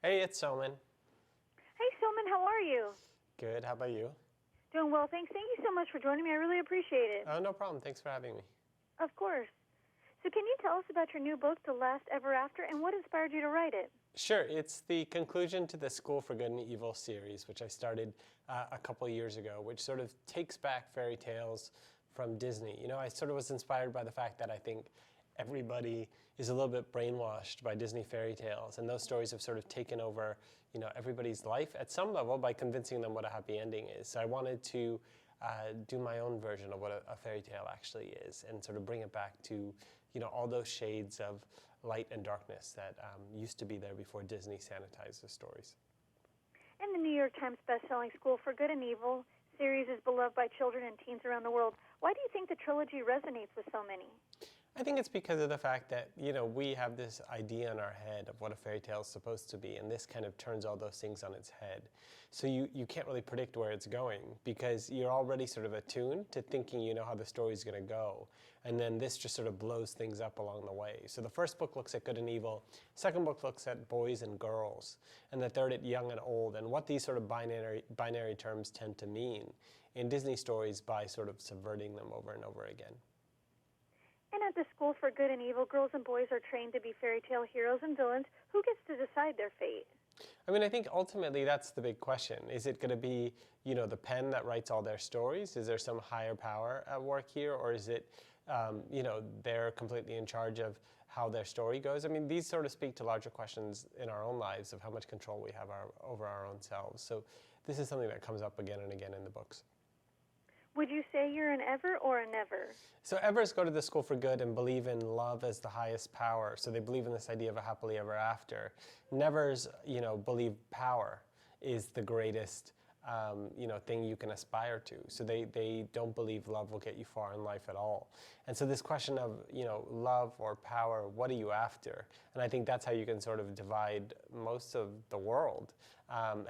Hey, it's Soman. Hey, Soman, how are you? Good. How about you? Doing well, thanks. Thank you so much for joining me. I really appreciate it. Oh, no problem. Thanks for having me. Of course. So can you tell us about your new book, The Last Ever After, and what inspired you to write it? Sure. It's the conclusion to the School for Good and Evil series, which I started a couple years ago, which sort of takes back fairy tales from Disney. You know, I sort of was inspired by the fact that I think everybody is a little bit brainwashed by Disney fairy tales, and those stories have sort of taken over, you know, everybody's life at some level by convincing them what a happy ending is. So I wanted to do my own version of what a fairy tale actually is, and sort of bring it back to, you know, all those shades of light and darkness that used to be there before Disney sanitized the stories. And the New York Times bestselling School for Good and Evil series is beloved by children and teens around the world. Why do you think the trilogy resonates with so many? I think it's because of the fact that, you know, we have this idea in our head of what a fairy tale is supposed to be, and this kind of turns all those things on its head. So you can't really predict where it's going because you're already sort of attuned to thinking you know how the story's going to go. And then this just sort of blows things up along the way. So the first book looks at good and evil, second book looks at boys and girls, and the third at young and old, and what these sort of binary terms tend to mean in Disney stories by sort of subverting them over and over again. And at the School for Good and Evil, girls and boys are trained to be fairy tale heroes and villains. Who gets to decide their fate? I mean, I think ultimately that's the big question. Is it going to be, you know, the pen that writes all their stories? Is there some higher power at work here? Or is it, you know, they're completely in charge of how their story goes? I mean, these sort of speak to larger questions in our own lives of how much control we have over our own selves. So this is something that comes up again and again in the books. Would you say you're an ever or a never? So evers go to the School for Good and believe in love as the highest power. So they believe in this idea of a happily ever after. Nevers, you know, believe power is the greatest, you know, thing you can aspire to. So they don't believe love will get you far in life at all. And so this question of, you know, love or power, what are you after? And I think that's how you can sort of divide most of the world.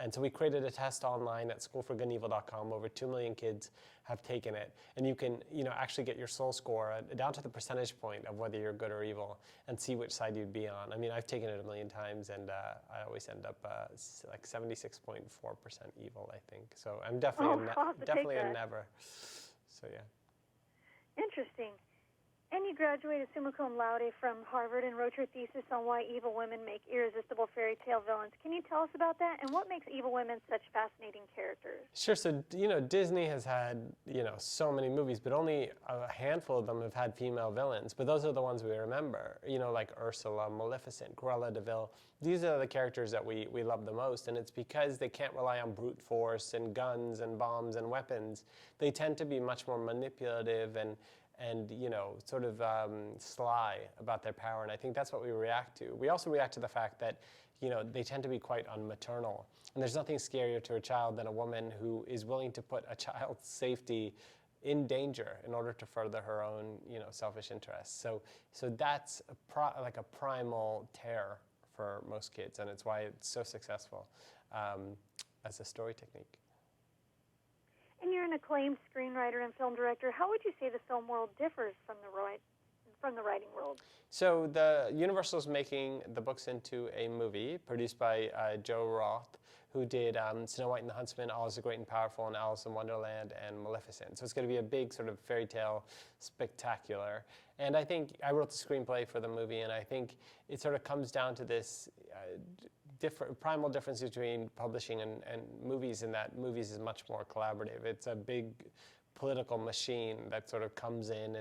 And so we created a test online at schoolforgoodandevil.com. Over 2 million kids have taken it. And you can, you know, actually get your soul score down to the percentage point of whether you're good or evil and see which side you'd be on. I mean, I've taken it 1 million times, and I always end up like 76.4% evil, I think. So I'm definitely, definitely a never. So yeah. Interesting. And you graduated summa cum laude from Harvard and wrote your thesis on why evil women make irresistible fairy tale villains. Can you tell us about that? And what makes evil women such fascinating characters? Sure. So, you know, Disney has had, you know, so many movies, but only a handful of them have had female villains. But those are the ones we remember, you know, like Ursula, Maleficent, Cruella de Vil. These are the characters that we love the most. And it's because they can't rely on brute force and guns and bombs and weapons. They tend to be much more manipulative and you know, sort of sly about their power, and I think that's what we react to. We also react to the fact that, you know, they tend to be quite unmaternal, and there's nothing scarier to a child than a woman who is willing to put a child's safety in danger in order to further her own, you know, selfish interests. So that's like a primal terror for most kids, and it's why it's so successful as a story technique. And you're an acclaimed screenwriter and film director. How would you say the film world differs from the writing world? So the Universal's making the books into a movie produced by Joe Roth, who did Snow White and the Huntsman, All is the Great and Powerful, and Alice in Wonderland, and Maleficent. So it's going to be a big sort of fairy tale spectacular. And I think I wrote the screenplay for the movie, and I think it sort of comes down to this primal difference between publishing and movies, in that movies is much more collaborative. It's a big political machine that sort of comes in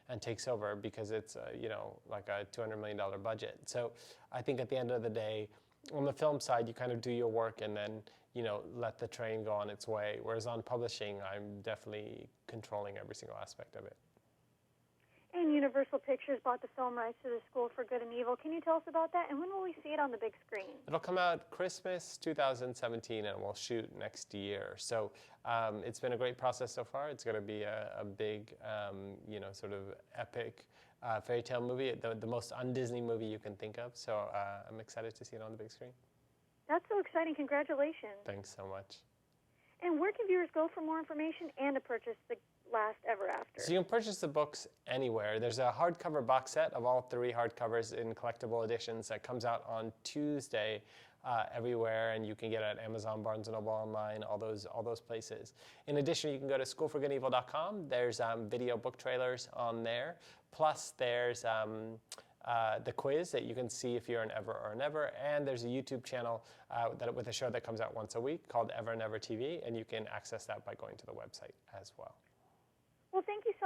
and takes over because it's you know, like a $200 million budget. So I think at the end of the day, on the film side, you kind of do your work and then, you know, let the train go on its way. Whereas on publishing, I'm definitely controlling every single aspect of it. And Universal Pictures bought the film rights to the School for Good and Evil. Can you tell us about that? And when will we see it on the big screen? It'll come out Christmas 2017, and we'll shoot next year. So it's been a great process so far. It's going to be a big, you know, sort of epic fairy tale movie, the most un-Disney movie you can think of. So I'm excited to see it on the big screen. That's so exciting. Congratulations. Thanks so much. And where can viewers go for more information and to purchase the last ever after? So you can purchase the books anywhere. There's a hardcover box set of all 3 hardcovers in collectible editions that comes out on Tuesday everywhere, and you can get it at Amazon, Barnes & Noble online, all those places. In addition, you can go to schoolforgoodandevil.com. There's video book trailers on there. Plus, there's the quiz that you can see if you're an Ever or Never, and there's a YouTube channel with a show that comes out once a week called Ever Never TV, and you can access that by going to the website as well. Well, thank you so